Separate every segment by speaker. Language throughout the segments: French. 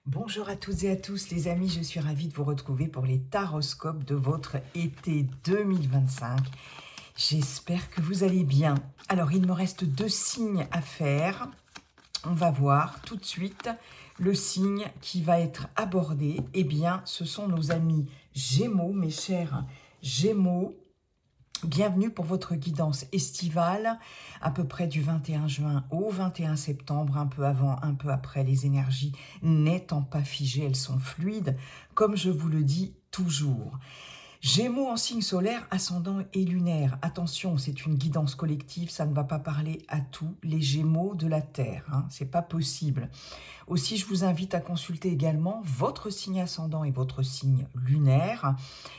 Speaker 1: Bonjour à toutes et à tous les amis, je suis ravie de vous retrouver pour les taroscopes de votre été 2025. J'espère que vous allez bien. Alors il me reste 2 signes à faire. On va voir tout de suite le signe qui va être abordé. Eh bien, ce sont nos amis Gémeaux, mes chers Gémeaux. Bienvenue pour votre guidance estivale, à peu près du 21 juin au 21 septembre, un peu avant, un peu après, les énergies n'étant pas figées, elles sont fluides, comme je vous le dis toujours. Gémeaux en signe solaire, ascendant et lunaire. Attention, c'est une guidance collective, ça ne va pas parler à tous les Gémeaux de la Terre, hein, c'est pas possible. Aussi, je vous invite à consulter également votre signe ascendant et votre signe lunaire.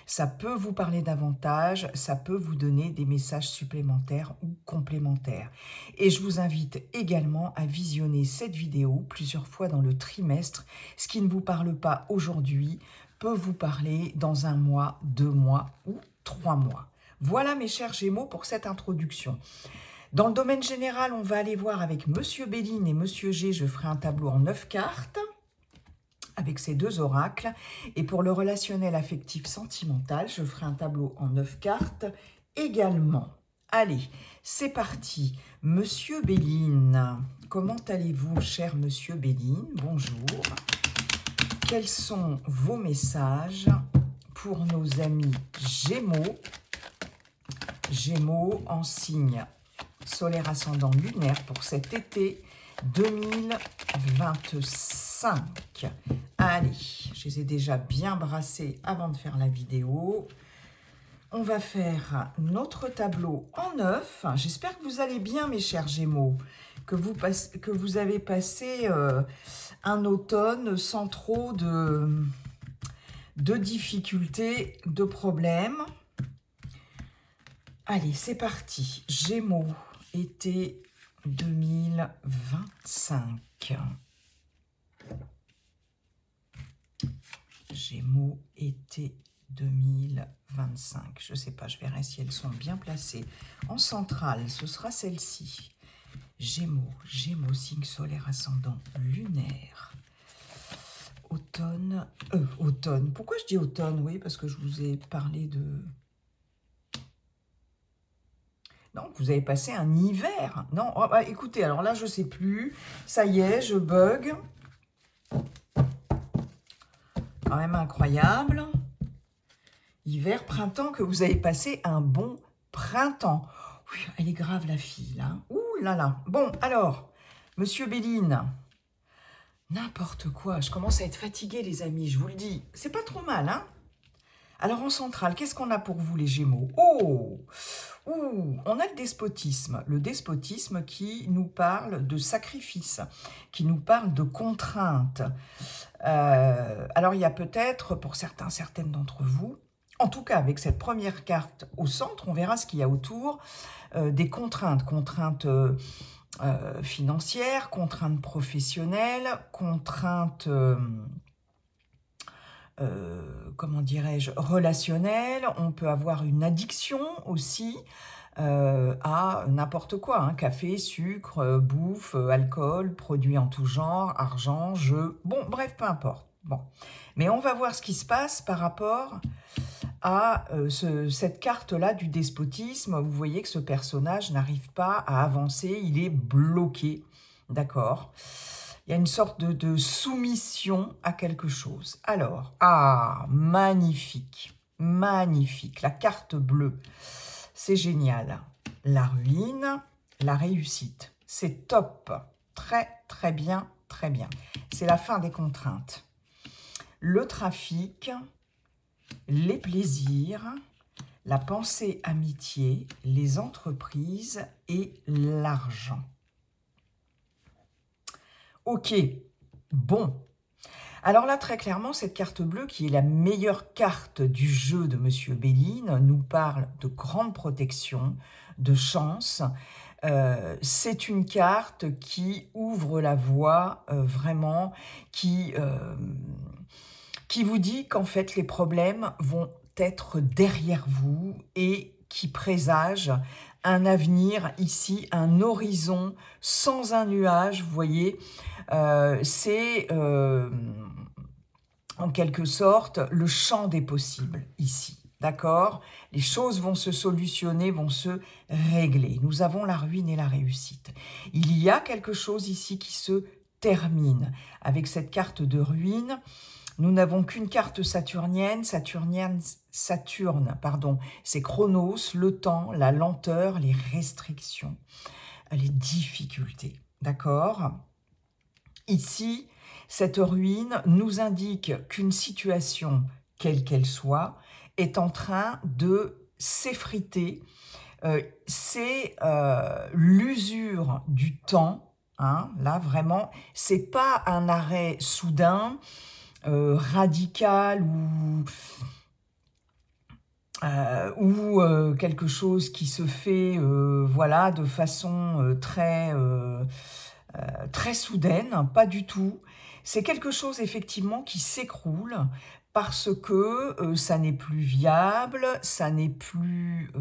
Speaker 1: Ça peut vous parler davantage, ça peut vous donner des messages supplémentaires ou complémentaires. Et je vous invite également à visionner cette vidéo plusieurs fois dans le trimestre. Ce qui ne vous parle pas aujourd'hui peut vous parler dans 1 mois, 2 mois ou 3 mois. Voilà mes chers Gémeaux pour cette introduction. Dans le domaine général, on va aller voir avec Monsieur Béline et Monsieur G. Je ferai un tableau en 9 cartes avec ces 2 oracles. Et pour le relationnel affectif sentimental, je ferai un tableau en 9 cartes également. Allez, c'est parti. Monsieur Béline, comment allez-vous, cher Monsieur Béline? Bonjour. Quels sont vos messages pour nos amis Gémeaux? Gémeaux en signe solaire ascendant lunaire pour cet été 2025. Allez, je les ai déjà bien brassés avant de faire la vidéo. On va faire notre tableau en 9. J'espère que vous allez bien, mes chers Gémeaux, que vous avez passé un automne sans trop de difficultés, de problèmes. Allez, c'est parti. Gémeaux, été 2025. Gémeaux, été 2025. Je ne sais pas, je verrai si elles sont bien placées. En centrale, ce sera celle-ci. Gémeaux, Gémeaux, signe solaire ascendant lunaire. Automne, automne. Pourquoi je dis automne? Oui, parce que je vous ai parlé de... Non, vous avez passé un hiver. Non, oh, bah, écoutez, alors là, je ne sais plus. Ça y est, je bug. Quand même incroyable. Hiver, printemps, que vous avez passé un bon printemps. Oui, elle est grave, la fille, là. Ouh là là. Bon, alors, Monsieur Béline, n'importe quoi. Je commence à être fatiguée, les amis, je vous le dis. C'est pas trop mal, hein? Alors, en centrale, qu'est-ce qu'on a pour vous, les Gémeaux? Oh! Ouh, on a le despotisme qui nous parle de sacrifice, qui nous parle de contraintes. Alors, il y a peut-être, pour certaines d'entre vous, en tout cas avec cette première carte au centre, on verra ce qu'il y a autour, des contraintes, financières, contraintes professionnelles, contraintes... comment dirais-je, relationnel, on peut avoir une addiction aussi à n'importe quoi, hein, café, sucre, bouffe, alcool, produits en tout genre, argent, jeux, bon, bref, peu importe. Bon. Mais on va voir ce qui se passe par rapport à cette carte-là du despotisme. Vous voyez que ce personnage n'arrive pas à avancer, il est bloqué, d'accord ? Il y a une sorte de soumission à quelque chose. Alors, magnifique, magnifique, la carte bleue, c'est génial. La ruine, la réussite, c'est top, très, très bien, très bien. C'est la fin des contraintes. Le trafic, les plaisirs, la pensée amitié, les entreprises et l'argent. Ok, bon. Alors là, très clairement, cette carte bleue, qui est la meilleure carte du jeu de Monsieur Béline, nous parle de grande protection, de chance. C'est une carte qui ouvre la voie, vraiment, qui vous dit qu'en fait, les problèmes vont être derrière vous et qui présage un avenir ici, un horizon sans un nuage, vous voyez. C'est en quelque sorte le champ des possibles ici. D'accord? Les choses vont se solutionner, vont se régler. Nous avons la ruine et la réussite. Il y a quelque chose ici qui se termine. Avec cette carte de ruine, nous n'avons qu'une carte saturnienne. Saturne, pardon, c'est Chronos, le temps, la lenteur, les restrictions, les difficultés. D'accord? Ici, cette ruine nous indique qu'une situation, quelle qu'elle soit, est en train de s'effriter. C'est l'usure du temps, hein, là vraiment, c'est pas un arrêt soudain, radical ou quelque chose qui se fait voilà, de façon très soudaine, pas du tout. C'est quelque chose effectivement qui s'écroule parce que ça n'est plus viable, ça n'est plus...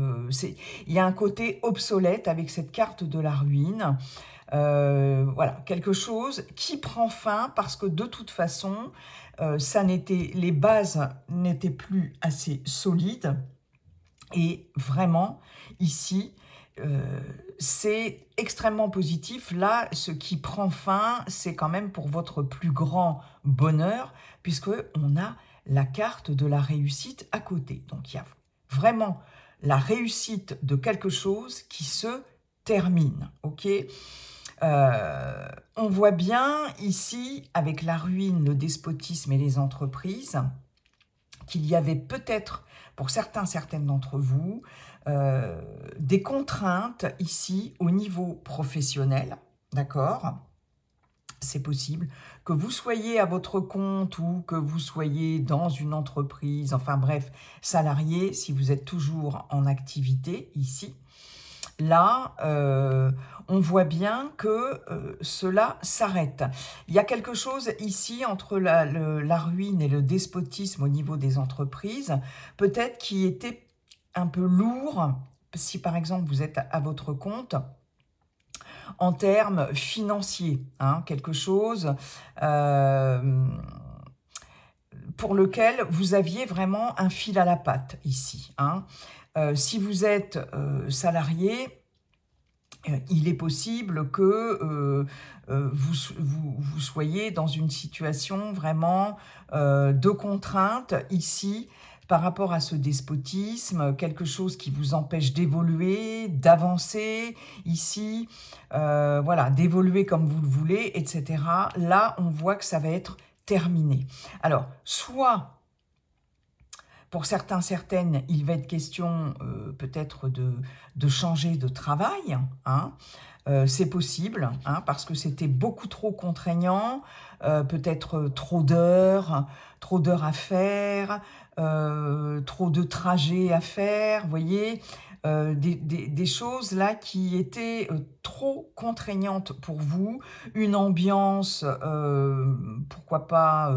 Speaker 1: il y a un côté obsolète avec cette carte de la ruine. Voilà, quelque chose qui prend fin parce que de toute façon, les bases n'étaient plus assez solides. Et vraiment, ici, c'est extrêmement positif. Là, ce qui prend fin, c'est quand même pour votre plus grand bonheur, puisqu'on a la carte de la réussite à côté. Donc, il y a vraiment la réussite de quelque chose qui se termine. Ok ? On voit bien ici, avec la ruine, le despotisme et les entreprises, qu'il y avait peut-être, pour certaines d'entre vous, des contraintes ici au niveau professionnel, d'accord ? C'est possible que vous soyez à votre compte ou que vous soyez dans une entreprise, enfin bref, salarié, si vous êtes toujours en activité ici. Là, on voit bien que cela s'arrête. Il y a quelque chose ici entre la ruine et le despotisme au niveau des entreprises, peut-être qui était un peu lourd, si par exemple vous êtes à votre compte, en termes financiers, hein, quelque chose pour lequel vous aviez vraiment un fil à la patte ici, hein. Si vous êtes salarié, il est possible que vous soyez dans une situation vraiment de contrainte ici par rapport à ce despotisme, quelque chose qui vous empêche d'évoluer, d'avancer ici, voilà, d'évoluer comme vous le voulez, etc. Là, on voit que ça va être terminé. Alors, soit pour certaines, il va être question peut-être de changer de travail, hein. C'est possible, hein, parce que c'était beaucoup trop contraignant, peut-être trop d'heures à faire, trop de trajets à faire, vous voyez, des choses là qui étaient trop contraignantes pour vous, une ambiance, pourquoi pas,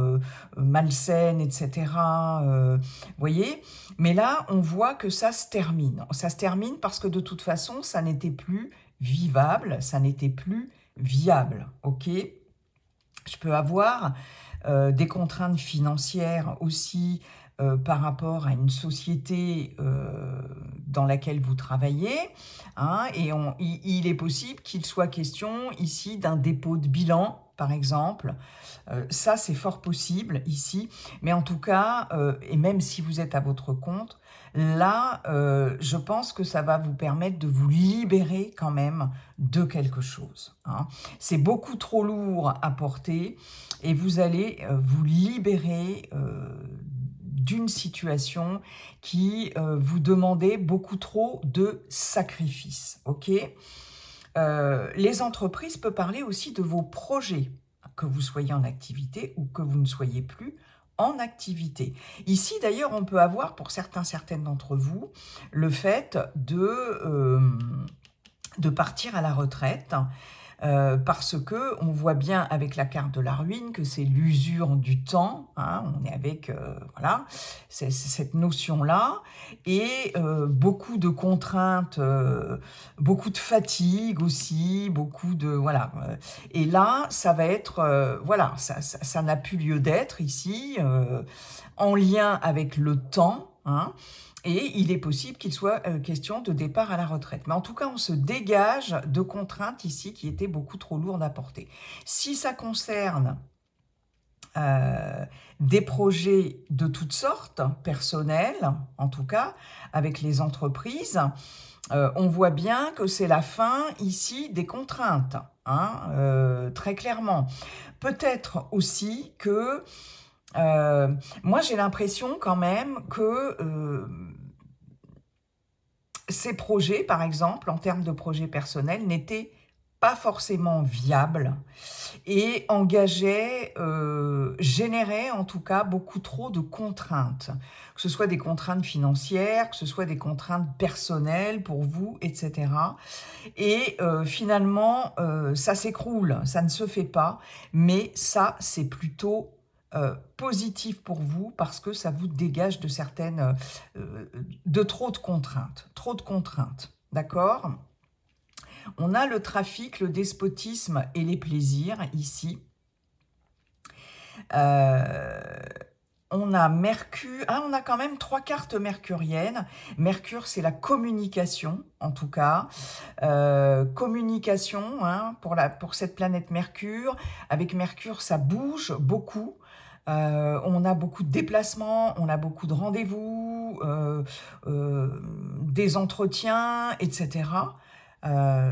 Speaker 1: malsaine, etc., vous voyez, mais là, on voit que ça se termine. Ça se termine parce que de toute façon, ça n'était plus vivable, ça n'était plus viable, ok ? Je peux avoir des contraintes financières aussi par rapport à une société dans laquelle vous travaillez, hein, et il est possible qu'il soit question ici d'un dépôt de bilan, par exemple. Ça, c'est fort possible ici, mais en tout cas, et même si vous êtes à votre compte, là, je pense que ça va vous permettre de vous libérer quand même de quelque chose, hein. C'est beaucoup trop lourd à porter et vous allez vous libérer d'une situation qui vous demandait beaucoup trop de sacrifices, ok ? Les entreprises peuvent parler aussi de vos projets, que vous soyez en activité ou que vous ne soyez plus en activité. Ici, d'ailleurs, on peut avoir, pour certaines d'entre vous, le fait de partir à la retraite. parce que on voit bien avec la carte de la ruine que c'est l'usure du temps, hein, on est avec voilà, c'est cette notion-là, et beaucoup de contraintes, beaucoup de fatigue aussi, beaucoup de voilà. Et là, ça va être voilà, ça n'a plus lieu d'être ici, en lien avec le temps, hein, et il est possible qu'il soit question de départ à la retraite. Mais en tout cas, on se dégage de contraintes ici qui étaient beaucoup trop lourdes à porter. Si ça concerne des projets de toutes sortes, personnels en tout cas, avec les entreprises, on voit bien que c'est la fin ici des contraintes, hein, très clairement. Peut-être aussi que moi j'ai l'impression quand même que ces projets, par exemple, en termes de projets personnels, n'étaient pas forcément viables et engageaient, généraient en tout cas beaucoup trop de contraintes, que ce soit des contraintes financières, que ce soit des contraintes personnelles pour vous, etc. Et finalement, ça s'écroule, ça ne se fait pas, mais ça, c'est plutôt positif pour vous parce que ça vous dégage de certaines, de trop de contraintes, d'accord? On a le trafic, le despotisme et les plaisirs ici. Euh, on a Mercure, on a quand même 3 cartes mercuriennes. Mercure, c'est la communication, en tout cas. Communication, hein, pour cette planète Mercure. Avec Mercure, ça bouge beaucoup. On a beaucoup de déplacements, on a beaucoup de rendez-vous, des entretiens, etc.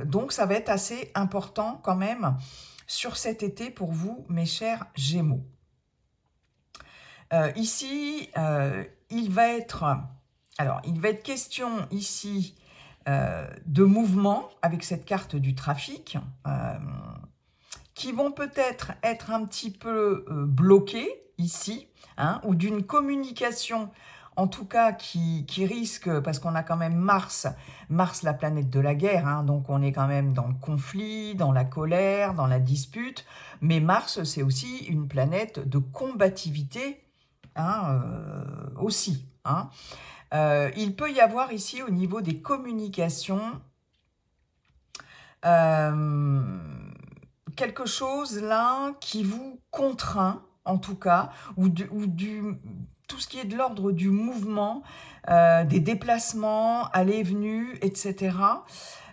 Speaker 1: Donc, ça va être assez important quand même sur cet été pour vous, mes chers Gémeaux. Ici, il va être question ici de mouvements avec cette carte du trafic qui vont peut-être être un petit peu bloqués ici, hein, ou d'une communication en tout cas qui risque, parce qu'on a quand même Mars, la planète de la guerre, hein, donc on est quand même dans le conflit, dans la colère, dans la dispute, mais Mars c'est aussi une planète de combativité, hein, aussi. Hein. Il peut y avoir ici au niveau des communications quelque chose là qui vous contraint, en tout cas, ou tout ce qui est de l'ordre du mouvement, des déplacements, aller et venue, etc.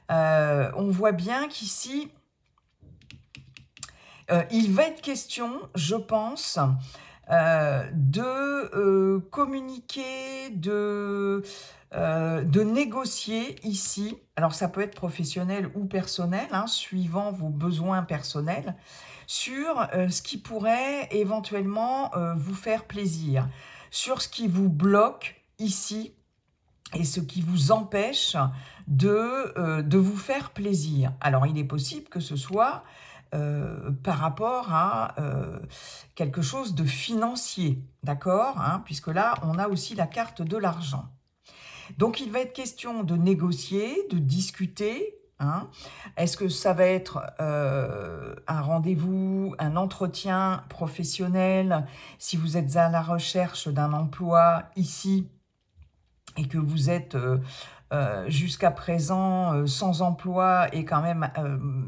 Speaker 1: On voit bien qu'ici, il va être question, je pense, de communiquer, de négocier ici. Alors ça peut être professionnel ou personnel, hein, suivant vos besoins personnels, sur ce qui pourrait éventuellement vous faire plaisir, sur ce qui vous bloque ici et ce qui vous empêche de vous faire plaisir. Alors il est possible que ce soit par rapport à quelque chose de financier, d'accord, hein, puisque là, on a aussi la carte de l'argent. Donc, il va être question de négocier, de discuter. Hein. Est-ce que ça va être un rendez-vous, un entretien professionnel, si vous êtes à la recherche d'un emploi ici et que vous êtes jusqu'à présent sans emploi et quand même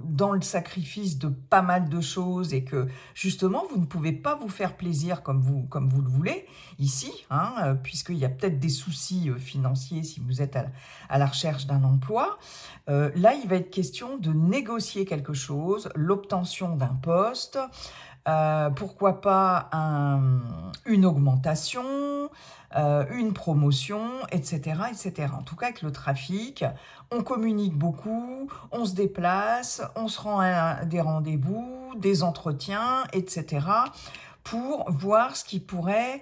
Speaker 1: dans le sacrifice de pas mal de choses et que justement vous ne pouvez pas vous faire plaisir comme vous le voulez ici, hein, puisqu'il y a peut-être des soucis financiers si vous êtes à la recherche d'un emploi. Là, il va être question de négocier quelque chose, l'obtention d'un poste, pourquoi pas une augmentation, une promotion, etc., etc. En tout cas, avec le trafic, on communique beaucoup, on se déplace, on se rend à des rendez-vous, des entretiens, etc., pour voir ce qui pourrait,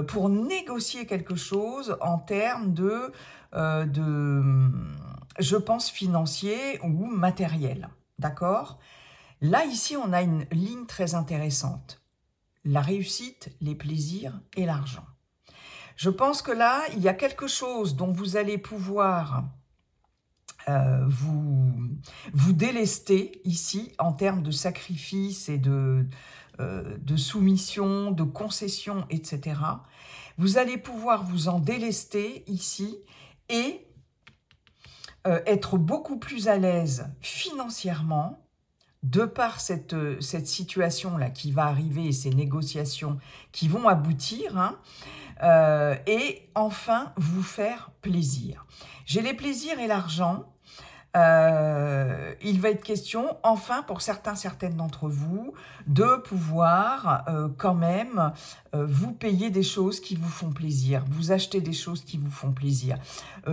Speaker 1: pour négocier quelque chose en termes je pense, financier ou matériel. D'accord ? Là, ici, on a une ligne très intéressante. La réussite, les plaisirs et l'argent. Je pense que là, il y a quelque chose dont vous allez pouvoir vous délester ici en termes de sacrifice et de soumission, de concession, etc. Vous allez pouvoir vous en délester ici et être beaucoup plus à l'aise financièrement de par cette situation-là qui va arriver et ces négociations qui vont aboutir, hein, et enfin vous faire plaisir. J'ai les plaisirs et l'argent. Il va être question, enfin, pour certaines d'entre vous, de pouvoir quand même vous payer des choses qui vous font plaisir, vous acheter des choses qui vous font plaisir,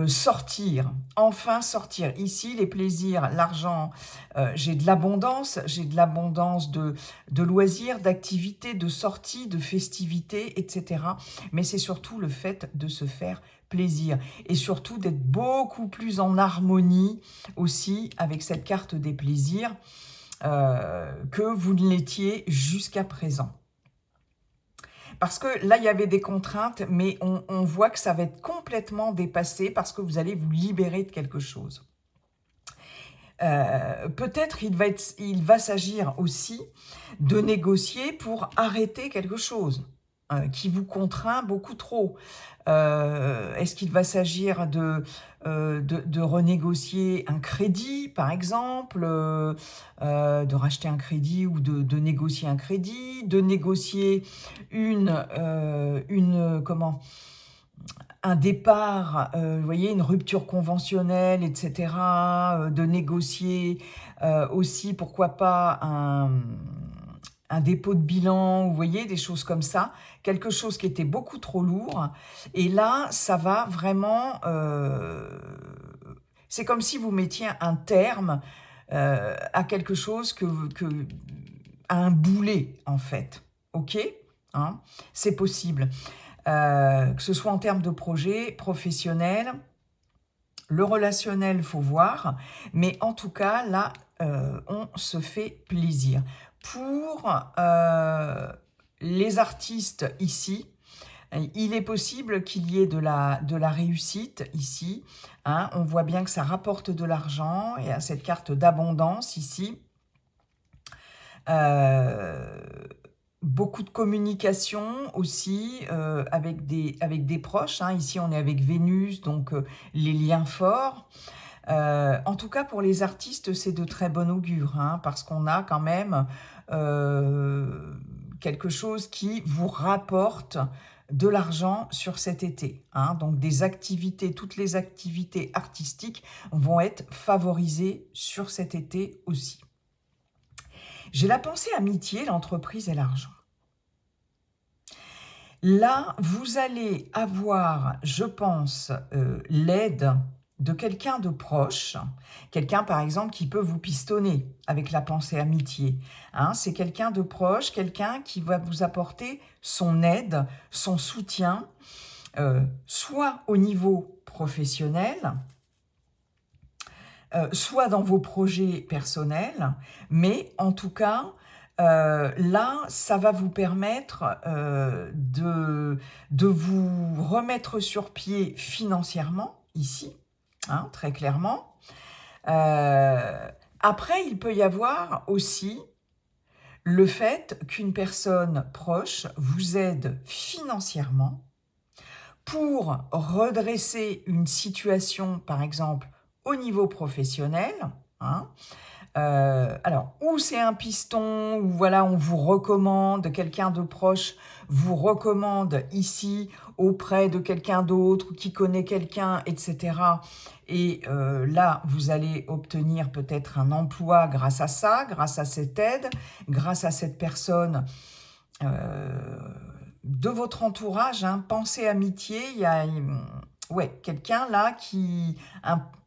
Speaker 1: sortir, enfin sortir. Ici, les plaisirs, l'argent, j'ai de l'abondance de loisirs, d'activités, de sorties, de festivités, etc. Mais c'est surtout le fait de se faire plaisir et surtout d'être beaucoup plus en harmonie aussi avec cette carte des plaisirs que vous ne l'étiez jusqu'à présent. Parce que là, il y avait des contraintes, mais on voit que ça va être complètement dépassé parce que vous allez vous libérer de quelque chose. Peut-être il va s'agir aussi de négocier pour arrêter quelque chose qui vous contraint beaucoup trop. Est-ce qu'il va s'agir de renégocier un crédit, par exemple, de racheter un crédit ou de négocier un crédit, de négocier un départ, vous voyez, une rupture conventionnelle, etc., de négocier aussi, pourquoi pas, un dépôt de bilan, vous voyez, des choses comme ça, quelque chose qui était beaucoup trop lourd. Et là, ça va vraiment... c'est comme si vous mettiez un terme à quelque chose à un boulet, en fait. OK, hein, c'est possible. Que ce soit en termes de projet professionnel, le relationnel, faut voir, mais en tout cas, là, on se fait plaisir. Pour les artistes ici, il est possible qu'il y ait de la réussite ici, hein. On voit bien que ça rapporte de l'argent, il y a cette carte d'abondance ici. Beaucoup de communication aussi avec des proches, hein. Ici, on est avec Vénus, donc les liens forts. En tout cas, pour les artistes, c'est de très bon augure, hein, parce qu'on a quand même quelque chose qui vous rapporte de l'argent sur cet été, hein. Donc des activités, toutes les activités artistiques vont être favorisées sur cet été aussi. J'ai la pensée amitié, l'entreprise et l'argent. Là, vous allez avoir, je pense, l'aide de quelqu'un de proche, quelqu'un par exemple qui peut vous pistonner avec la pensée amitié, hein. C'est quelqu'un de proche, quelqu'un qui va vous apporter son aide, son soutien, soit au niveau professionnel, soit dans vos projets personnels, mais en tout cas, là, ça va vous permettre de vous remettre sur pied financièrement, ici, hein, très clairement. Après, il peut y avoir aussi le fait qu'une personne proche vous aide financièrement pour redresser une situation, par exemple, au niveau professionnel, hein. Alors, ou c'est un piston, ou voilà, on vous recommande, quelqu'un de proche vous recommande ici auprès de quelqu'un d'autre qui connaît quelqu'un, etc. Et là, vous allez obtenir peut-être un emploi grâce à ça, grâce à cette aide, grâce à cette personne de votre entourage, hein. Pensez amitié, il y a ouais, quelqu'un là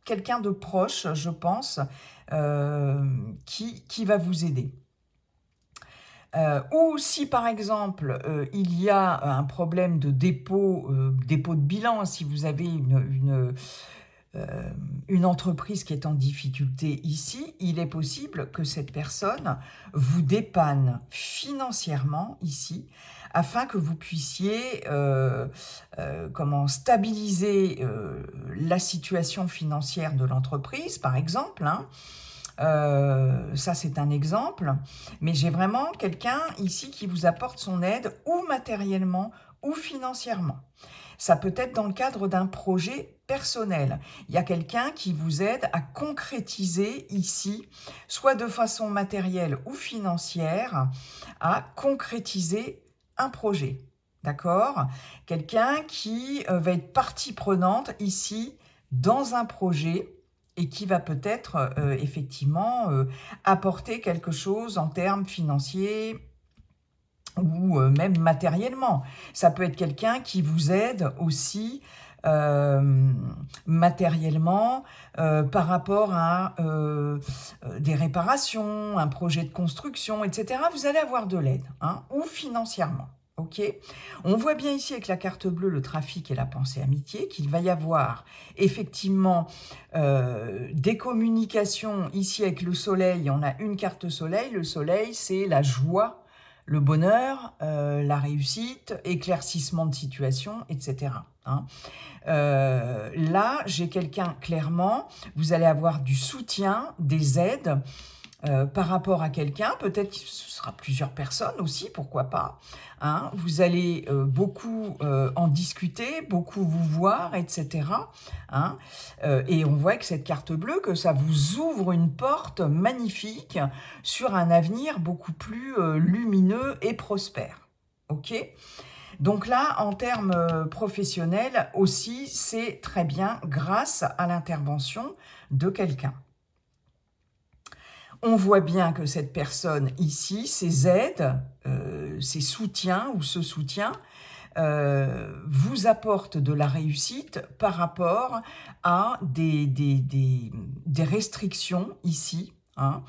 Speaker 1: quelqu'un de proche, je pense, qui va vous aider. Ou si par exemple il y a un problème de dépôt de bilan, si vous avez une entreprise qui est en difficulté ici, il est possible que cette personne vous dépanne financièrement ici, afin que vous puissiez stabiliser la situation financière de l'entreprise, par exemple, hein. Ça, c'est un exemple, mais j'ai vraiment quelqu'un ici qui vous apporte son aide, ou matériellement, ou financièrement. Ça peut être dans le cadre d'un projet personnel. Il y a quelqu'un qui vous aide à concrétiser ici, soit de façon matérielle ou financière, à concrétiser un projet. D'accord? Quelqu'un qui va être partie prenante ici dans un projet et qui va peut-être effectivement apporter quelque chose en termes financiers, ou même matériellement. Ça peut être quelqu'un qui vous aide aussi matériellement par rapport à des réparations, un projet de construction, etc. Vous allez avoir de l'aide, hein, ou financièrement. Ok. On voit bien ici avec la carte bleue, le trafic et la pensée amitié, qu'il va y avoir effectivement des communications. Ici avec le soleil, on a une carte soleil. Le soleil, c'est la joie, le bonheur, la réussite, éclaircissement de situation, etc. Hein. Là, j'ai quelqu'un, clairement, vous allez avoir du soutien, des aides par rapport à quelqu'un, peut-être que ce sera plusieurs personnes aussi, pourquoi pas. Hein. Vous allez beaucoup en discuter, beaucoup vous voir, etc. Hein. Et on voit avec cette carte bleue que ça vous ouvre une porte magnifique sur un avenir beaucoup plus lumineux et prospère. Ok ? Donc là, en termes professionnels aussi, c'est très bien grâce à l'intervention de quelqu'un. On voit bien que cette personne ici, ses aides, ses soutiens ou ce soutien, vous apporte de la réussite par rapport à des restrictions ici. Hein.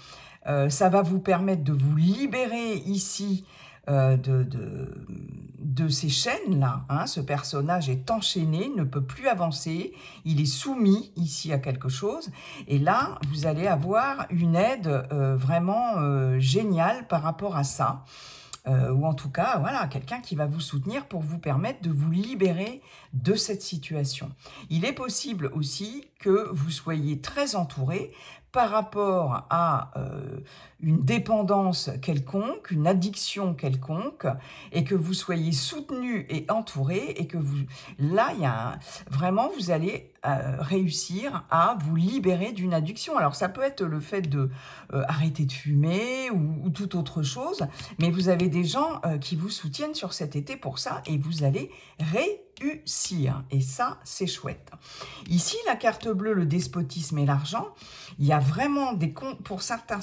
Speaker 1: Ça va vous permettre de vous libérer ici de ces chaînes-là. Hein. Ce personnage est enchaîné, ne peut plus avancer, il est soumis ici à quelque chose. Et là, vous allez avoir une aide vraiment géniale par rapport à ça. Ou en tout cas, voilà, quelqu'un qui va vous soutenir pour vous permettre de vous libérer de cette situation. Il est possible aussi que vous soyez très entouré par rapport à une dépendance quelconque, une addiction quelconque, et que vous soyez soutenu et entouré, et que vous, là, vraiment, vous allez réussir à vous libérer d'une addiction. Alors, ça peut être le fait de arrêter de fumer ou toute autre chose, mais vous avez des gens qui vous soutiennent sur cet été pour ça, et vous allez réussir. Et ça, c'est chouette. Ici, la carte bleue, le despotisme et l'argent, il y a vraiment pour certaines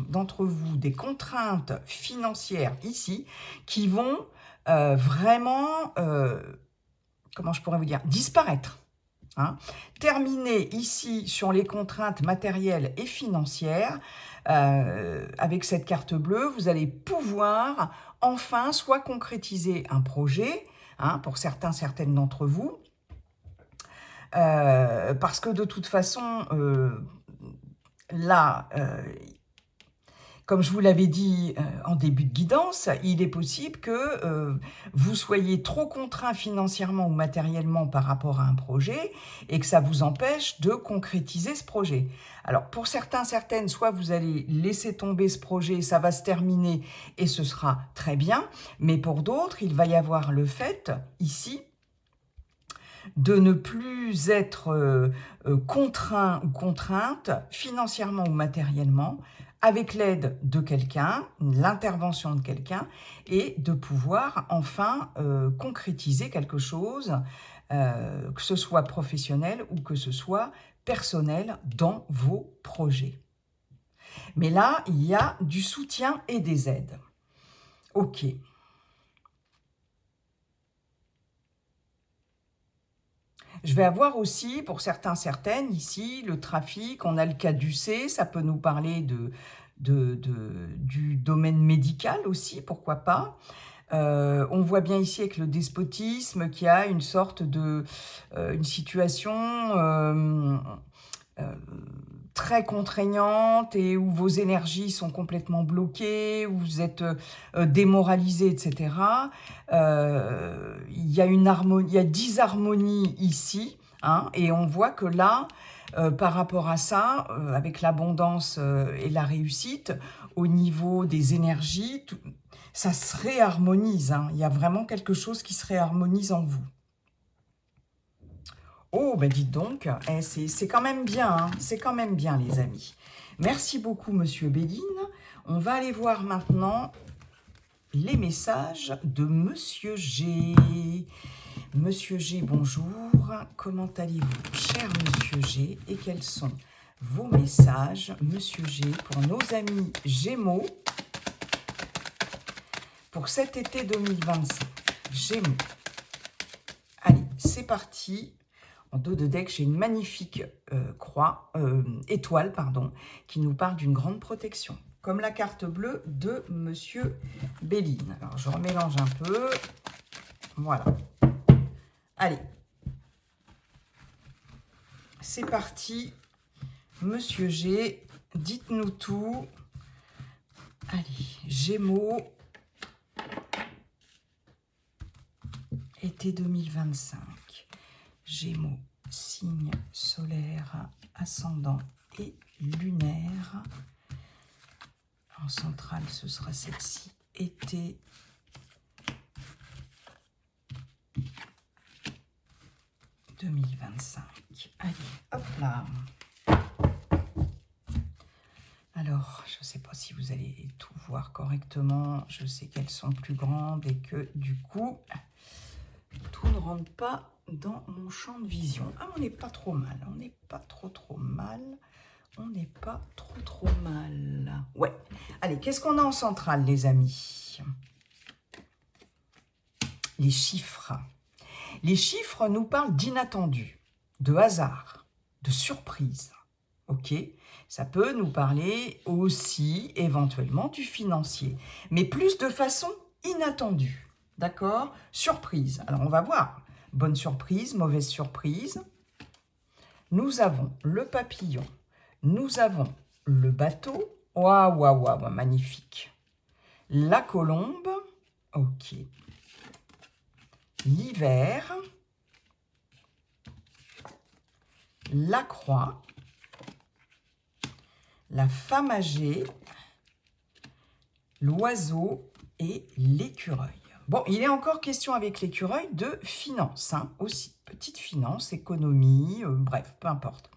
Speaker 1: d'entre vous, des contraintes financières ici qui vont vraiment, comment je pourrais vous dire, disparaître. Hein. Terminer ici sur les contraintes matérielles et financières, avec cette carte bleue, vous allez pouvoir enfin soit concrétiser un projet, hein, pour certaines d'entre vous, parce que de toute façon, là, comme je vous l'avais dit en début de guidance, il est possible que vous soyez trop contraint financièrement ou matériellement par rapport à un projet et que ça vous empêche de concrétiser ce projet. Alors pour certaines, soit vous allez laisser tomber ce projet, ça va se terminer et ce sera très bien, mais pour d'autres, il va y avoir le fait ici de ne plus être contraint ou contrainte financièrement ou matériellement, avec l'aide de quelqu'un, l'intervention de quelqu'un, et de pouvoir enfin concrétiser quelque chose, que ce soit professionnel ou que ce soit personnel dans vos projets. Mais là, il y a du soutien et des aides. Ok. Je vais avoir aussi, pour certaines, ici, le trafic, on a le caducée, ça peut nous parler du domaine médical aussi, pourquoi pas. On voit bien ici avec le despotisme qu'il y a une sorte de... une situation très contraignante et où vos énergies sont complètement bloquées, où vous êtes démoralisé, etc. Il y a une harmonie, il y a disharmonie ici, hein, et on voit que là, par rapport à ça, avec l'abondance et la réussite, au niveau des énergies, ça se réharmonise, hein. Il y a vraiment quelque chose qui se réharmonise en vous. Oh, ben dites donc, c'est quand même bien, hein, c'est quand même bien, les amis. Merci beaucoup, Monsieur Béline. On va aller voir maintenant les messages de Monsieur G. Monsieur G, bonjour. Comment allez-vous, cher Monsieur G? Et quels sont vos messages, Monsieur G, pour nos amis Gémeaux pour cet été 2025? Gémeaux. Allez, c'est parti. En dos de deck, j'ai une magnifique étoile, pardon, qui nous parle d'une grande protection, comme la carte bleue de Monsieur Béline. Alors, je remélange un peu. Voilà. Allez. C'est parti. Monsieur G, dites-nous tout. Allez, Gémeaux. Été 2025. Gémeaux, signe solaire, ascendant et lunaire. En centrale, ce sera celle-ci. Été 2025. Allez, hop là. Alors, je ne sais pas si vous allez tout voir correctement. Je sais qu'elles sont plus grandes et que du coup, tout ne rentre pas dans mon champ de vision. Ah, on n'est pas trop mal. On n'est pas trop mal. On n'est pas trop mal. Ouais. Allez, qu'est-ce qu'on a en centrale, les amis? Les chiffres. Les chiffres nous parlent d'inattendu, de hasard, de surprise. Ok? Ça peut nous parler aussi, éventuellement, du financier. Mais plus de façon inattendue. D'accord? Surprise. Alors, on va voir. Bonne surprise, mauvaise surprise. Nous avons le papillon. Nous avons le bateau. Waouh, waouh, waouh, magnifique. La colombe. Ok. L'hiver. La croix. La femme âgée. L'oiseau et l'écureuil. Bon, il est encore question avec l'écureuil de finance, hein, aussi. Petite finance, économie, bref, peu importe.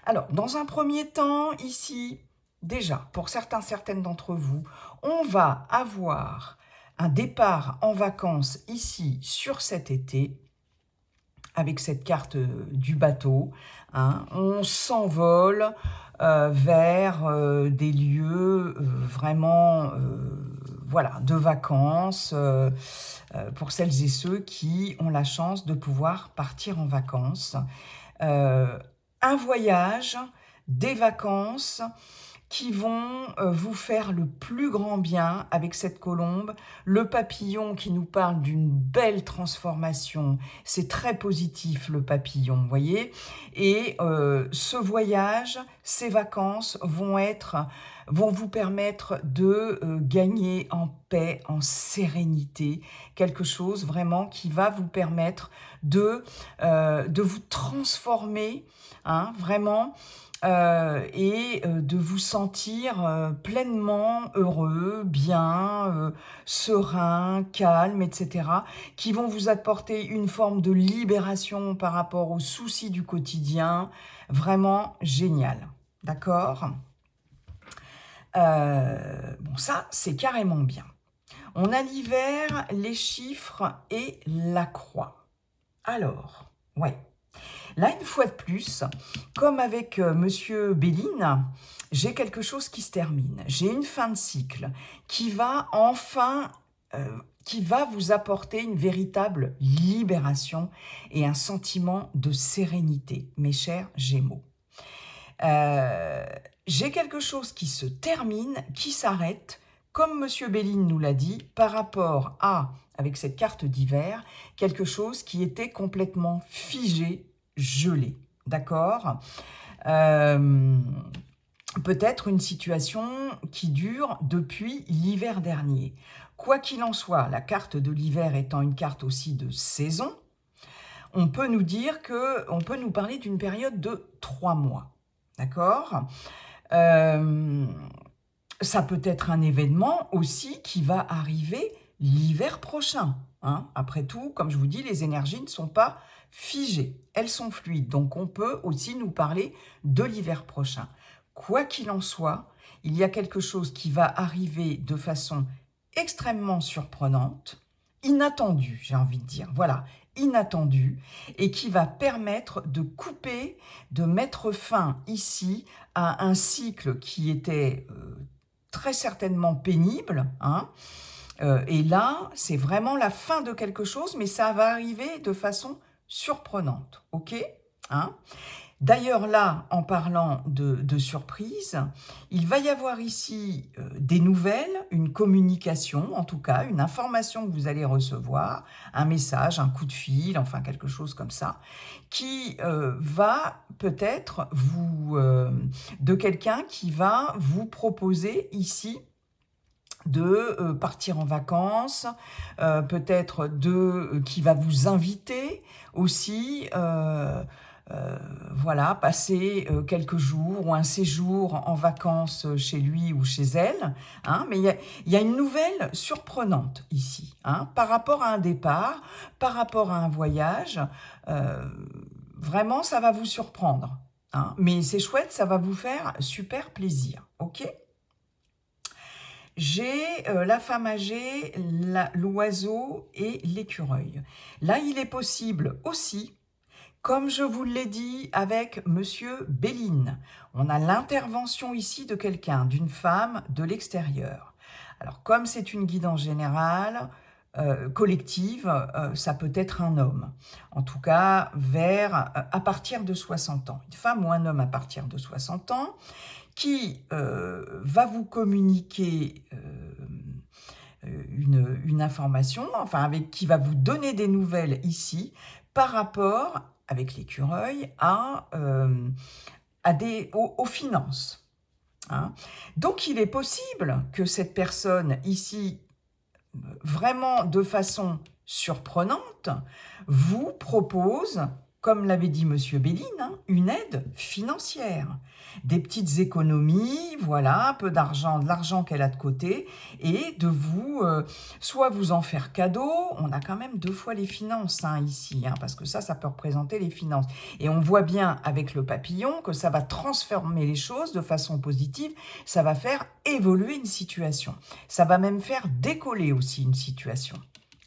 Speaker 1: Alors, dans un premier temps, ici, déjà, pour certaines d'entre vous, on va avoir un départ en vacances ici sur cet été, avec cette carte du bateau. Hein, on s'envole vers des lieux vraiment voilà, de vacances pour celles et ceux qui ont la chance de pouvoir partir en vacances. Un voyage, des vacances qui vont vous faire le plus grand bien avec cette colombe. Le papillon qui nous parle d'une belle transformation. C'est très positif, le papillon, vous voyez. Et ce voyage, ces vacances vont vous permettre de gagner en paix, en sérénité. Quelque chose vraiment qui va vous permettre de vous transformer, hein, vraiment, et de vous sentir pleinement heureux, bien, serein, calme, etc., qui vont vous apporter une forme de libération par rapport aux soucis du quotidien. Vraiment génial, d'accord? Bon, ça, c'est carrément bien. On a l'hiver, les chiffres et la croix. Alors, ouais. Là, une fois de plus, comme avec Monsieur Béline, j'ai quelque chose qui se termine. J'ai une fin de cycle qui va enfin, qui va vous apporter une véritable libération et un sentiment de sérénité, mes chers Gémeaux. J'ai quelque chose qui se termine, qui s'arrête, comme Monsieur Béline nous l'a dit, par rapport à, avec cette carte d'hiver, quelque chose qui était complètement figé, gelé. D'accord? Peut-être une situation qui dure depuis l'hiver dernier. Quoi qu'il en soit, la carte de l'hiver étant une carte aussi de saison, on peut nous dire on peut nous parler d'une période de 3 mois. D'accord? Ça peut être un événement aussi qui va arriver l'hiver prochain. Hein. Après tout, comme je vous dis, les énergies ne sont pas figées, elles sont fluides. Donc on peut aussi nous parler de l'hiver prochain. Quoi qu'il en soit, il y a quelque chose qui va arriver de façon extrêmement surprenante, inattendue, j'ai envie de dire. Voilà, inattendue, et qui va permettre de couper, de mettre fin ici à un cycle qui était très certainement pénible, hein. Et là, c'est vraiment la fin de quelque chose, mais ça va arriver de façon surprenante, ok, hein. D'ailleurs, là, en parlant de surprise, il va y avoir ici des nouvelles, une communication, en tout cas, une information que vous allez recevoir, un message, un coup de fil, enfin quelque chose comme ça, qui va peut-être de quelqu'un qui va vous proposer ici de partir en vacances, peut-être qui va vous inviter aussi, voilà, passer quelques jours ou un séjour en vacances chez lui ou chez elle, hein, mais il y a une nouvelle surprenante ici, hein, par rapport à un départ, par rapport à un voyage, vraiment ça va vous surprendre, hein, mais c'est chouette, ça va vous faire super plaisir, ok ? J'ai la femme âgée, l'oiseau et l'écureuil. Là, il est possible aussi, comme je vous l'ai dit avec Monsieur Béline, on a l'intervention ici de quelqu'un, d'une femme de l'extérieur. Alors, comme c'est une guidance générale, collective, ça peut être un homme. En tout cas, à partir de 60 ans. Une femme ou un homme à partir de 60 ans, qui va vous communiquer une information, enfin qui va vous donner des nouvelles ici par rapport, avec l'écureuil, aux finances. Hein. Donc il est possible que cette personne ici, vraiment de façon surprenante, vous propose, comme l'avait dit Monsieur Béline, hein, une aide financière, des petites économies, voilà, un peu d'argent, de l'argent qu'elle a de côté, et de vous, soit vous en faire cadeau, on a quand même 2 fois les finances hein, ici, hein, parce que ça peut représenter les finances. Et on voit bien avec le papillon que ça va transformer les choses de façon positive, ça va faire évoluer une situation, ça va même faire décoller aussi une situation.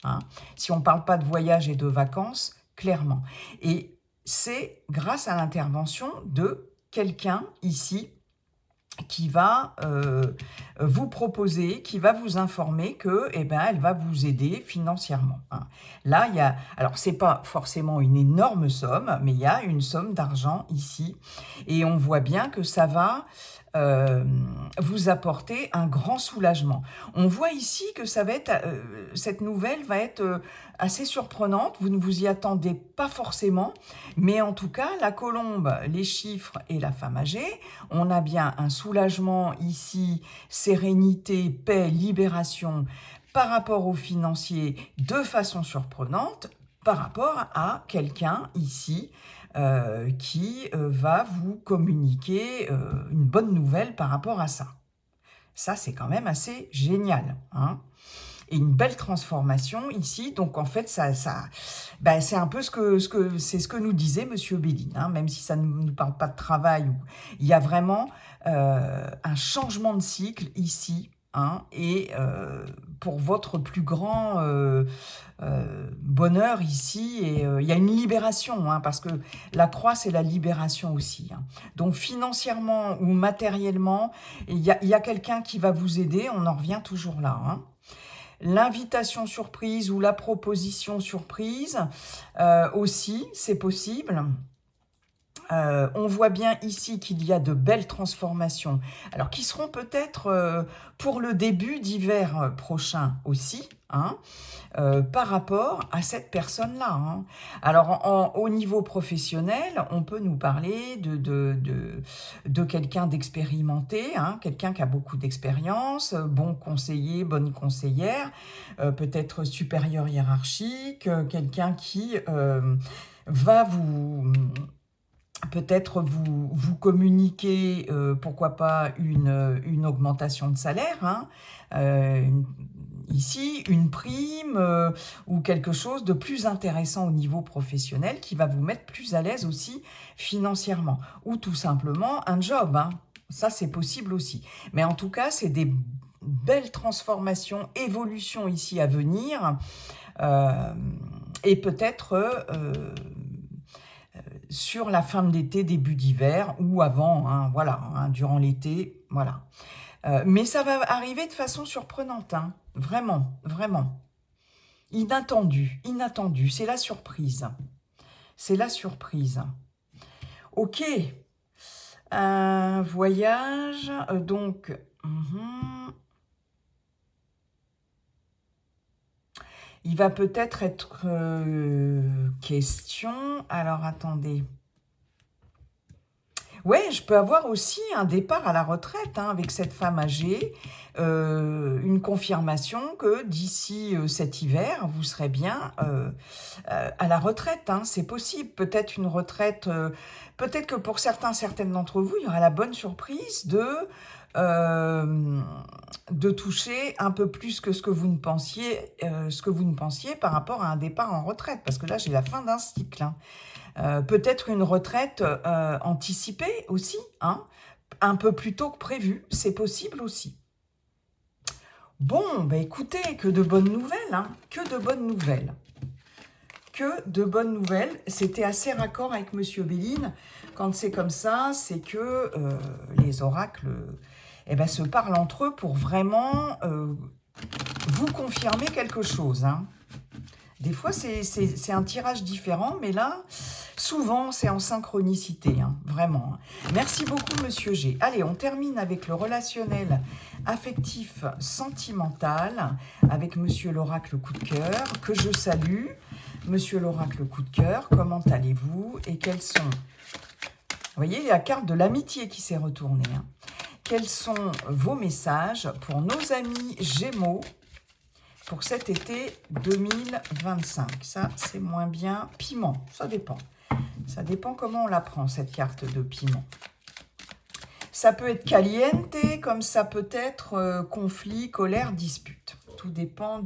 Speaker 1: Hein. Si on ne parle pas de voyage et de vacances, clairement. Et c'est grâce à l'intervention de quelqu'un ici qui va vous proposer, qui va vous informer que, eh ben, elle va vous aider financièrement. Hein. Là, alors c'est pas forcément une énorme somme, mais il y a une somme d'argent ici, et on voit bien que ça va vous apporter un grand soulagement. On voit ici que ça va être, cette nouvelle va être assez surprenante, vous ne vous y attendez pas forcément, mais en tout cas, la colombe, les chiffres et la femme âgée, on a bien un soulagement ici, sérénité, paix, libération par rapport aux financiers de façon surprenante, par rapport à quelqu'un ici qui va vous communiquer une bonne nouvelle par rapport à ça. Ça, c'est quand même assez génial. Hein, et une belle transformation ici. Donc, en fait, c'est un peu ce que nous disait Monsieur Béline. Hein, même si ça ne nous parle pas de travail. Il y a vraiment un changement de cycle ici. Hein, et pour votre plus grand bonheur ici, et il y a une libération, hein, parce que la croix, c'est la libération aussi. Hein. Donc financièrement ou matériellement, il y a quelqu'un qui va vous aider, on en revient toujours là. Hein. L'invitation surprise ou la proposition surprise, aussi, c'est possible. On voit bien ici qu'il y a de belles transformations, alors qui seront peut-être pour le début d'hiver prochain aussi, hein, par rapport à cette personne-là. Hein. Alors, au niveau professionnel, on peut nous parler de quelqu'un d'expérimenté, hein, quelqu'un qui a beaucoup d'expérience, bon conseiller, bonne conseillère, peut-être supérieur hiérarchique, quelqu'un qui va peut-être vous communiquer, pourquoi pas, une augmentation de salaire, hein, ici, une prime ou quelque chose de plus intéressant au niveau professionnel qui va vous mettre plus à l'aise aussi financièrement. Ou tout simplement un job, hein. Ça, c'est possible aussi. Mais en tout cas, c'est des belles transformations, évolutions ici à venir. Et peut-être sur la fin de l'été, début d'hiver, ou avant, hein, voilà, hein, durant l'été, voilà. Mais ça va arriver de façon surprenante, hein, vraiment, vraiment. Inattendu, inattendu, c'est la surprise. C'est la surprise. Ok, un voyage, donc... il va peut-être être, question... Alors, attendez. Ouais, je peux avoir aussi un départ à la retraite hein, avec cette femme âgée, une confirmation que d'ici cet hiver, vous serez bien à la retraite. Hein, c'est possible, peut-être une retraite, peut-être que pour certaines d'entre vous, il y aura la bonne surprise de toucher un peu plus que ce que vous ne pensiez, par rapport à un départ en retraite, parce que là, j'ai la fin d'un cycle. Hein. Peut-être une retraite anticipée aussi, hein, un peu plus tôt que prévu, c'est possible aussi. Bon, bah écoutez, que de bonnes nouvelles, hein, que de bonnes nouvelles. Que de bonnes nouvelles, c'était assez raccord avec Monsieur Béline. Quand c'est comme ça, c'est que les oracles se parlent entre eux pour vraiment vous confirmer quelque chose, hein. Des fois, c'est un tirage différent, mais là, souvent, c'est en synchronicité, hein, vraiment. Merci beaucoup, Monsieur G. Allez, on termine avec le relationnel affectif sentimental, avec Monsieur l'oracle coup de cœur, que je salue. Monsieur l'oracle coup de cœur, comment allez-vous? Et quels sont... Vous voyez, il y a la carte de l'amitié qui s'est retournée. Hein. Quels sont vos messages pour nos amis Gémeaux pour cet été 2025? Ça, c'est moins bien. Piment, ça dépend. Ça dépend comment on la prend, cette carte de piment. Ça peut être caliente, comme ça peut être conflit, colère, dispute. Tout dépend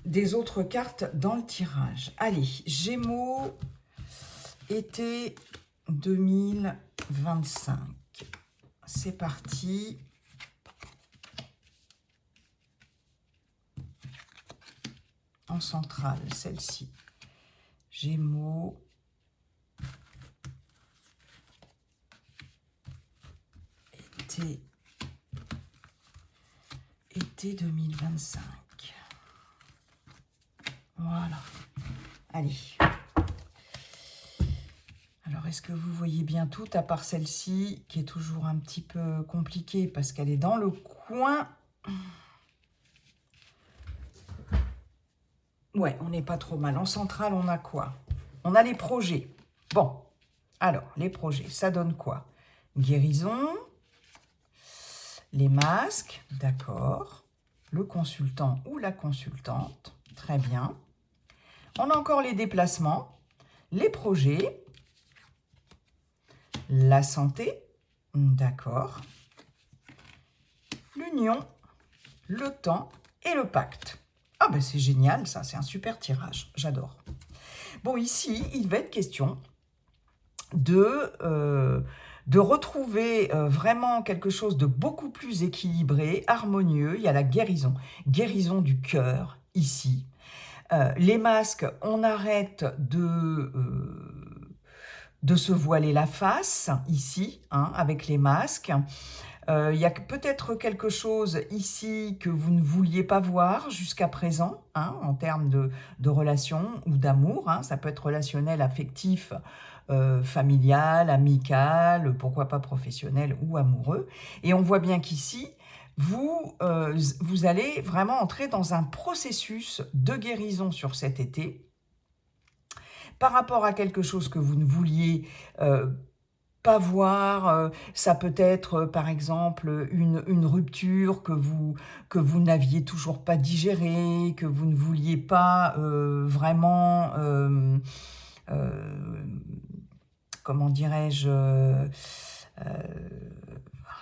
Speaker 1: des autres cartes dans le tirage. Allez, Gémeaux, été 2025. C'est parti. En centrale, celle-ci. Gémeaux. Été 2025. Voilà. Allez. Alors, est-ce que vous voyez bien tout, à part celle-ci, qui est toujours un petit peu compliquée parce qu'elle est dans le coin. Ouais, on n'est pas trop mal. En centrale, on a quoi? On a les projets. Bon, alors, les projets, ça donne quoi? Guérison, les masques, d'accord. Le consultant ou la consultante, très bien. On a encore les déplacements, les projets, la santé, d'accord. L'union, le temps et le pacte. Ah ben c'est génial, ça, c'est un super tirage, j'adore. Bon, ici, il va être question de retrouver vraiment quelque chose de beaucoup plus équilibré, harmonieux. Il y a la guérison du cœur, ici. Les masques, on arrête de se voiler la face, ici, hein, avec les masques. Il y a peut-être quelque chose ici que vous ne vouliez pas voir jusqu'à présent, hein, en termes de relation ou d'amour. Hein. Ça peut être relationnel, affectif, familial, amical, pourquoi pas professionnel ou amoureux. Et on voit bien qu'ici, vous allez vraiment entrer dans un processus de guérison sur cet été par rapport à quelque chose que vous ne vouliez pas voir. Ça peut être, par exemple, une rupture que vous n'aviez toujours pas digérée, que vous ne vouliez pas vraiment, comment dirais-je,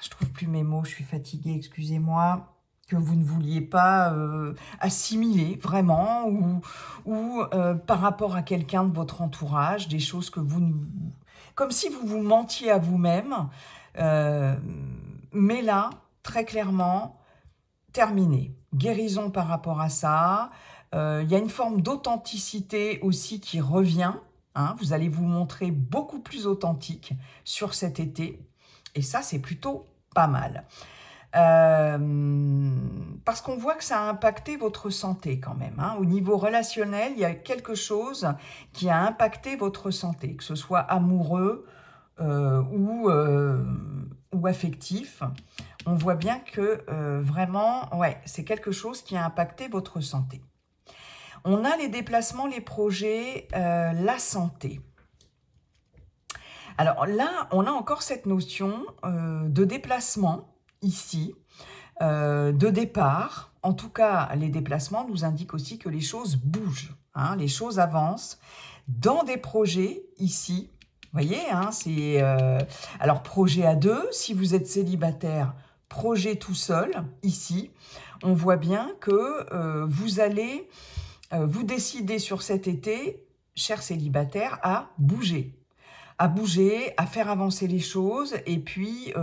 Speaker 1: je trouve plus mes mots, je suis fatiguée, excusez-moi, que vous ne vouliez pas assimiler vraiment, ou par rapport à quelqu'un de votre entourage, des choses que vous ne... Comme si vous vous mentiez à vous-même, euh, mais là, très clairement, terminé. Guérison par rapport à ça. Il y a une forme d'authenticité aussi qui revient. Hein, vous allez vous montrer beaucoup plus authentique sur cet été. Et ça, c'est plutôt pas mal. Parce qu'on voit que ça a impacté votre santé quand même. Hein. Au niveau relationnel, il y a quelque chose qui a impacté votre santé, que ce soit amoureux ou affectif. On voit bien que vraiment, ouais, c'est quelque chose qui a impacté votre santé. On a les déplacements, les projets, la santé. Alors là, on a encore cette notion de déplacement ici, de départ. En tout cas, les déplacements nous indiquent aussi que les choses bougent, hein, les choses avancent dans des projets ici. Vous voyez, hein, c'est... alors, projet à deux, si vous êtes célibataire, projet tout seul, ici. On voit bien que vous allez vous décider sur cet été, chers célibataires, à bouger, à faire avancer les choses et puis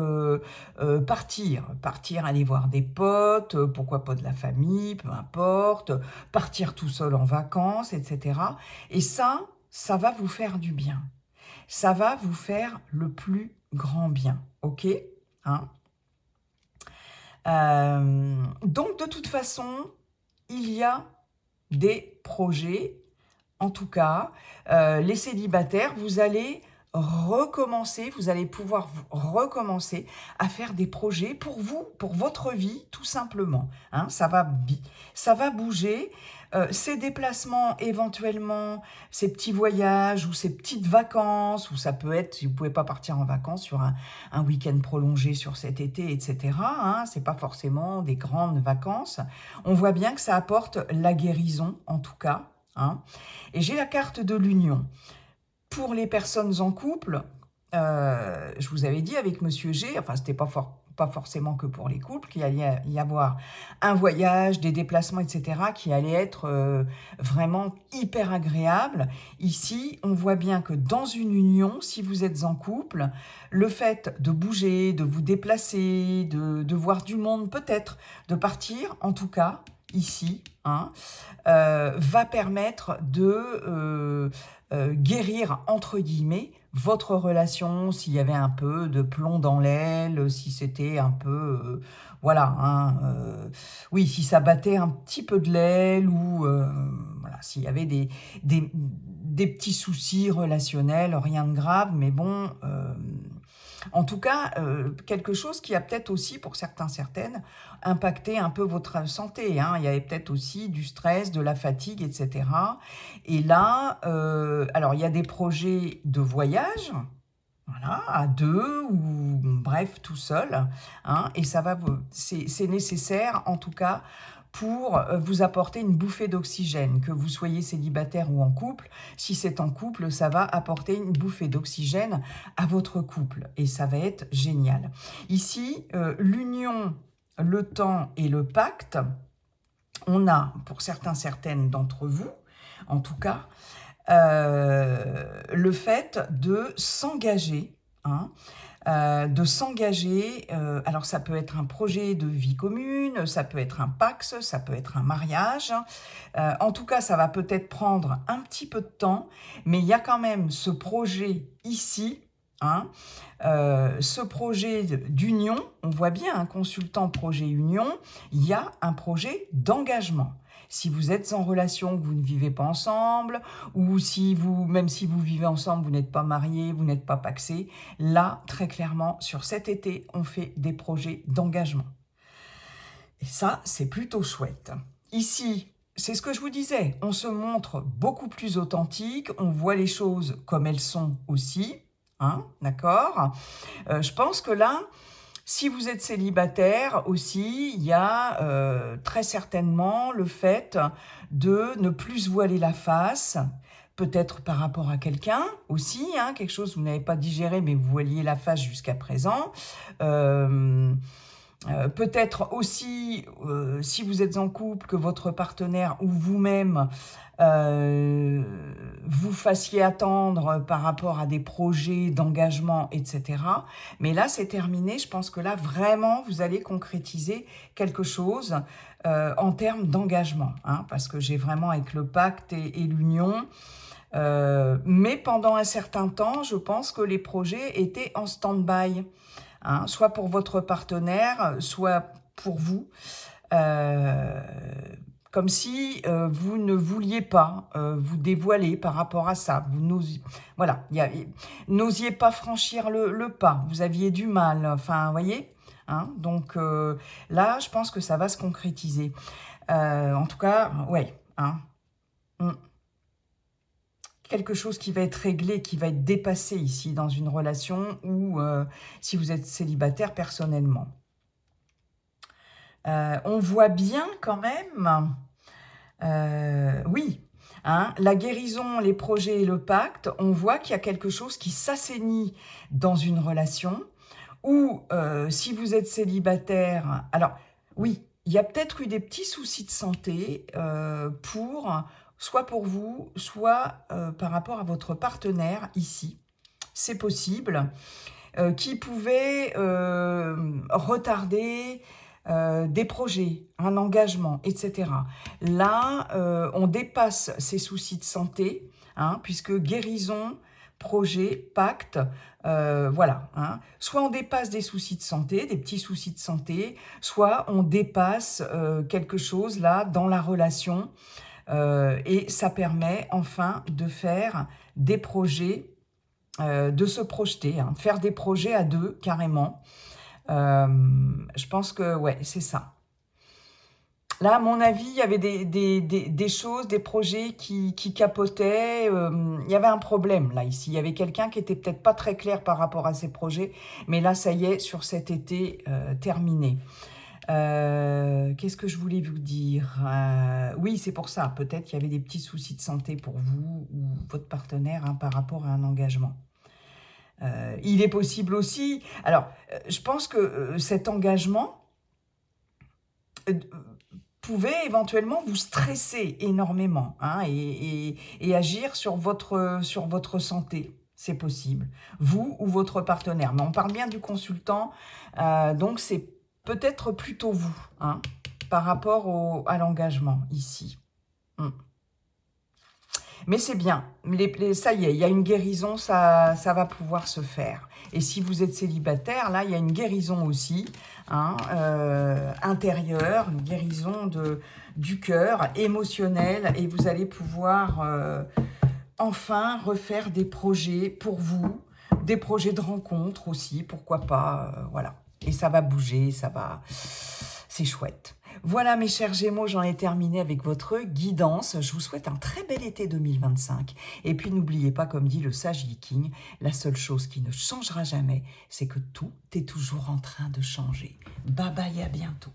Speaker 1: partir, aller voir des potes, pourquoi pas de la famille, peu importe, partir tout seul en vacances, etc. Et ça va vous faire du bien. Ça va vous faire le plus grand bien, ok, hein. Donc de toute façon, il y a des projets. En tout cas, les célibataires, vous allez recommencer, vous allez pouvoir recommencer à faire des projets pour vous, pour votre vie, tout simplement. Hein, ça va bouger. Ces déplacements, éventuellement, ces petits voyages ou ces petites vacances, ou ça peut être, si vous ne pouvez pas partir en vacances sur un week-end prolongé sur cet été, etc. Hein, ce n'est pas forcément des grandes vacances. On voit bien que ça apporte la guérison, en tout cas. Hein. Et j'ai la carte de l'union. Pour les personnes en couple, je vous avais dit avec Monsieur G, enfin c'était pas forcément que pour les couples, qu'il allait y avoir un voyage, des déplacements, etc., qui allaient être vraiment hyper agréables. Ici, on voit bien que dans une union, si vous êtes en couple, le fait de bouger, de vous déplacer, de voir du monde peut-être, de partir, en tout cas, ici, hein, va permettre de guérir, entre guillemets, votre relation, s'il y avait un peu de plomb dans l'aile, si c'était un peu... voilà, hein, oui, si ça battait un petit peu de l'aile ou voilà, s'il y avait des petits soucis relationnels, rien de grave, mais bon... en tout cas, quelque chose qui a peut-être aussi, pour certains, certaines, impacté un peu votre santé. Hein. Il y avait peut-être aussi du stress, de la fatigue, etc. Et là, alors il y a des projets de voyage, voilà, à deux ou bref, tout seul. Hein, et ça va, c'est nécessaire, en tout cas, pour vous apporter une bouffée d'oxygène, que vous soyez célibataire ou en couple. Si c'est en couple, ça va apporter une bouffée d'oxygène à votre couple et ça va être génial. Ici, l'union, le temps et le pacte, on a, pour certains, certaines d'entre vous, en tout cas, le fait de s'engager, hein, alors ça peut être un projet de vie commune, ça peut être un pax, ça peut être un mariage. En tout cas, ça va peut-être prendre un petit peu de temps, mais il y a quand même ce projet ici, hein. Ce projet d'union, on voit bien un consultant projet union, il y a un projet d'engagement. Si vous êtes en relation, que vous ne vivez pas ensemble, ou si vous, même si vous vivez ensemble, vous n'êtes pas marié, vous n'êtes pas pacsé, là, très clairement, sur cet été, on fait des projets d'engagement. Et ça, c'est plutôt chouette. Ici, c'est ce que je vous disais, on se montre beaucoup plus authentique, on voit les choses comme elles sont aussi, hein, d'accord? Je pense que là, si vous êtes célibataire aussi, il y a très certainement le fait de ne plus se voiler la face, peut-être par rapport à quelqu'un aussi, hein, quelque chose que vous n'avez pas digéré mais vous voiliez la face jusqu'à présent. Peut-être aussi, si vous êtes en couple, que votre partenaire ou vous-même vous fassiez attendre par rapport à des projets d'engagement, etc. Mais là, c'est terminé. Je pense que là, vraiment, vous allez concrétiser quelque chose en termes d'engagement, hein, parce que j'ai vraiment avec le pacte et l'union. Mais pendant un certain temps, je pense que les projets étaient en stand-by, hein, soit pour votre partenaire, soit pour vous. Comme si vous ne vouliez pas vous dévoiler par rapport à ça. Vous n'osiez, voilà, n'osiez pas franchir le pas. Vous aviez du mal. Enfin, vous voyez, hein, donc là, je pense que ça va se concrétiser. En tout cas, ouais. Hein, quelque chose qui va être réglé, qui va être dépassé ici dans une relation ou si vous êtes célibataire personnellement. On voit bien quand même, oui, hein, la guérison, les projets et le pacte, on voit qu'il y a quelque chose qui s'assainit dans une relation ou si vous êtes célibataire, alors oui, il y a peut-être eu des petits soucis de santé soit pour vous, soit par rapport à votre partenaire ici. C'est possible, qui pouvait retarder des projets, un engagement, etc. Là, on dépasse ces soucis de santé, hein, puisque guérison, projet, pacte, voilà. Hein. Soit on dépasse des soucis de santé, des petits soucis de santé, soit on dépasse quelque chose là dans la relation et ça permet enfin de faire des projets, de se projeter, hein, faire des projets à deux carrément. Je pense que ouais, c'est ça. Là, à mon avis, il y avait des choses, des projets qui capotaient. Il y avait un problème, là, ici. Il y avait quelqu'un qui était peut-être pas très clair par rapport à ces projets. Mais là, ça y est, sur cet été, terminé. Qu'est-ce que je voulais vous dire? Oui, c'est pour ça. Peut-être qu'il y avait des petits soucis de santé pour vous ou votre partenaire, hein, par rapport à un engagement. Il est possible aussi... Alors, je pense que cet engagement pouvait éventuellement vous stresser énormément, hein, et agir sur votre santé. C'est possible. Vous ou votre partenaire. Mais on parle bien du consultant, donc c'est peut-être plutôt vous, hein, par rapport à l'engagement ici. Mais c'est bien, ça y est, il y a une guérison, ça va pouvoir se faire. Et si vous êtes célibataire, là, il y a une guérison aussi, hein, intérieure, une guérison du cœur, émotionnelle, et vous allez pouvoir enfin refaire des projets pour vous, des projets de rencontre aussi, pourquoi pas, voilà. Et ça va bouger, c'est chouette. Voilà mes chers Gémeaux, j'en ai terminé avec votre guidance. Je vous souhaite un très bel été 2025. Et puis n'oubliez pas, comme dit le sage Viking, la seule chose qui ne changera jamais, c'est que tout est toujours en train de changer. Bye bye, à bientôt.